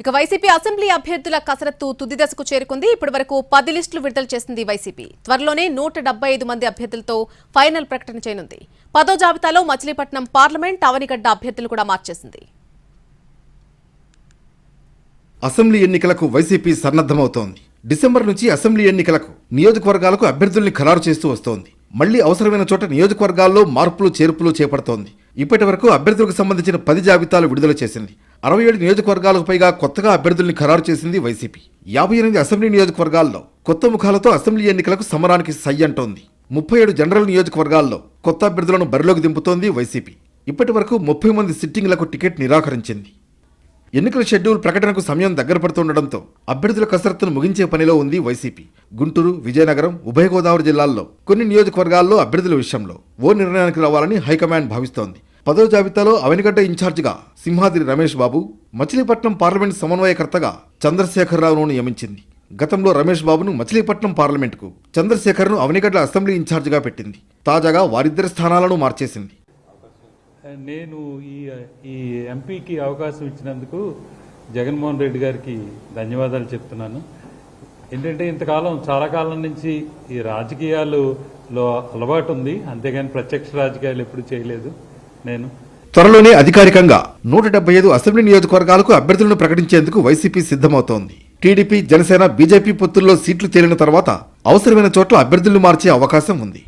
ఇక YCP assembly అభ్యర్థుల కసరత్తు తుది దశకు చేరుకుంది. ఇప్పటి వరకు 10 లిస్టులు విడుదల చేసింది వైసీపీ. త్వరలోనే 175 మంది అభ్యర్థులతో ఫైనల్ ప్రకటన చేయనుంది. 10వ జాబితాలో మచిలీపట్నం పార్లమెంట్, అవనిగడ్డ అభ్యర్థులు కూడా మార్చేసింది. అసెంబ్లీ ఎన్నికలకు వైసీపీ సన్నద్ధమవుతోంది. డిసెంబర్ నుంచి అసెంబ్లీ ఎన్నికలకు నియోజకవర్గాలకు అభ్యర్థుల్ని ఖరారు చేస్తూ వస్తోంది. మళ్లీ అవసరమైన చోట నియోజకవర్గాల్లో మార్పులు చేర్పులు చేపడుతోంది. ఇప్పటి వరకు అభ్యర్థులకు సంబంధించిన 10 జాబితాలు విడుదల చేసింది. 67 నియోజకవర్గాలకు పైగా కొత్తగా అభ్యర్థుల్ని ఖరారు చేసింది వైసీపీ. 58 అసెంబ్లీ నియోజకవర్గాల్లో కొత్త ముఖాలతో అసెంబ్లీ ఎన్నికలకు సమరానికి సై అంటోంది. 37 జనరల్ నియోజకవర్గాల్లో కొత్త అభ్యర్థులను బరిలోకి దింపుతోంది వైసీపీ. ఇప్పటి వరకు 30 మంది సిట్టింగ్లకు టికెట్ నిరాకరించింది. ఎన్నికల షెడ్యూల్ ప్రకటనకు సమయం దగ్గర పడుతుండటంతో అభ్యర్థుల కసరత్తును ముగించే పనిలో ఉంది వైసీపీ. గుంటూరు, విజయనగరం, ఉభయ గోదావరి జిల్లాల్లో కొన్ని నియోజకవర్గాల్లో అభ్యర్థుల విషయంలో ఓ నిర్ణయానికి రావాలని హైకమాండ్ భావిస్తోంది. 10వ జాబితాలో అవనిగడ్డ ఇన్ఛార్జిగా సింహాద్రి రమేష్ బాబు, మచిలీపట్నం పార్లమెంట్ సమన్వయకర్తగా చంద్రశేఖరరావును నియమించింది. గతంలో రమేష్ బాబును మచిలీపట్నం పార్లమెంటుకు, చంద్రశేఖర్ను అవనిగడ్డ అసెంబ్లీ ఇన్ఛార్జిగా పెట్టింది. తాజాగా వారిద్దరి స్థానాలను మార్చేసింది. నేను ఈ ఎంపీకి అవకాశం ఇచ్చినందుకు జగన్మోహన్ రెడ్డి గారికి ధన్యవాదాలు చెప్తున్నాను. ఏంటంటే ఇంతకాలం చాలా కాలం నుంచి ఈ రాజకీయాలలో అలవాటు ఉంది, అంతేగాని ప్రత్యక్ష రాజకీయాలు ఎప్పుడు చేయలేదు. నేను త్వరలోనే అధికారికంగా 175 అసెంబ్లీ నియోజకవర్గాలకు అభ్యర్థులను ప్రకటించేందుకు వైసీపీ సిద్ధమవుతోంది. టీడీపీ, జనసేన, బీజేపీ పొత్తుల్లో సీట్లు తేలిన తర్వాత అవసరమైన చోట్ల అభ్యర్థులను మార్చే అవకాశం ఉంది.